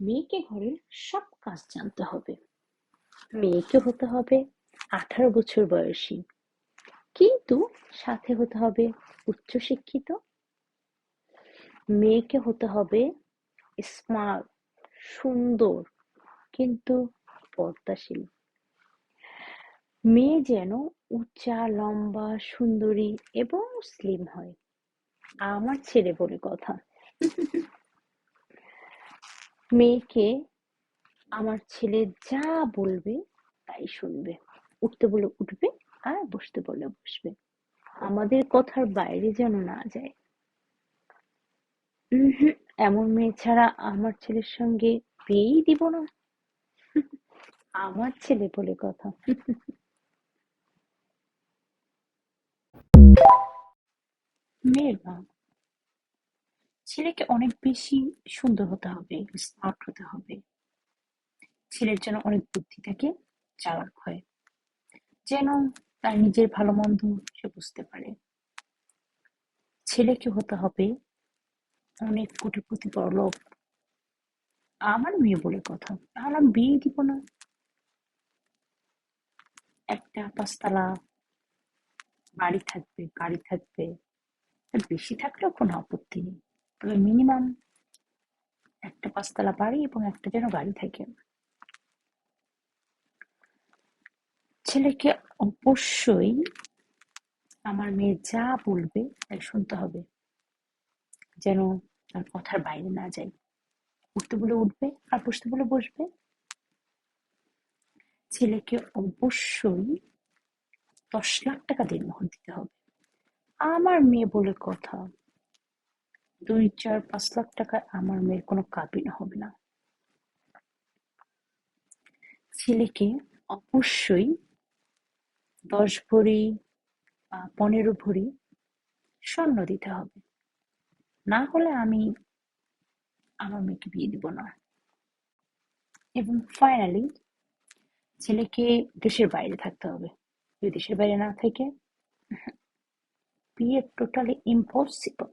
মেয়েকে ঘরের সব কাজ জানতে হবে। মেয়েকে হতে হবে 18 বছর বয়সী, কিন্তু সাথে হতে হবে উচ্চশিক্ষিত। মেয়েকে হতে হবে স্মার্ট, সুন্দর, কিন্তু পর্দাশীল। মেয়ে যেন উঁচা, লম্বা, সুন্দরী এবং স্লিম হয়। আমার ছেলে বলে কথা। মেয়েকে আমার ছেলে যা বলবে তাই শুনবে। উঠতে বলে উঠবে, আর বসতে বলে বসবে। আমাদের কথার বাইরে যেন না যায়। উহুম, এমন মেয়ে ছাড়া আমার ছেলের সঙ্গে বিয়েই দিব না। আমার ছেলে বলে কথা। মেয়ের মা, ছেলেকে অনেক বেশি সুন্দর হতে হবে, স্মার্ট হতে হবে। ছেলের যেন অনেক বুদ্ধি থাকে, চালাক হয়, যেন তার নিজের ভালো মন্দ সে বুঝতে পারে। ছেলেকে হতে হবে অনেক কোটিপতি বড়লোক। আমার মেয়ে বলে কথা, তাহলে আমি বিয়ে দিব না। একটা 5 তলা বাড়ি থাকবে, গাড়ি থাকবে, আর বেশি থাকলেও কোনো আপত্তি নেই, তবে মিনিমাম একটা 5 তলা বাড়ি এবং একটা যেন গাড়ি থাকে। ছেলেকে অবশ্যই আমার মেয়ে যা বলবে তাই শুনতে হবে, যেন তার কথার বাইরে না যায়। উঠতে বলে উঠবে, আর বসতে বলে বসবে। ছেলেকে অবশ্যই 10 লাখ টাকা দেনমোহর দিতে হবে। আমার মেয়ে বলে কথা, 2, 4, 5 লাখ টাকায় আমার মেয়ের কোনো কাবিন হবে না। ছেলেকে অবশ্যই 10 ভরি বা 15 ভরি স্বর্ণ দিতে হবে, না হলে আমি আমার মেয়েকে বিয়ে দিব না। এবং ফাইনালি ছেলেকে দেশের বাইরে থাকতে হবে। যদি দেশের বাইরে না থাকে, বিয়ে টোটালি ইম্পসিবল।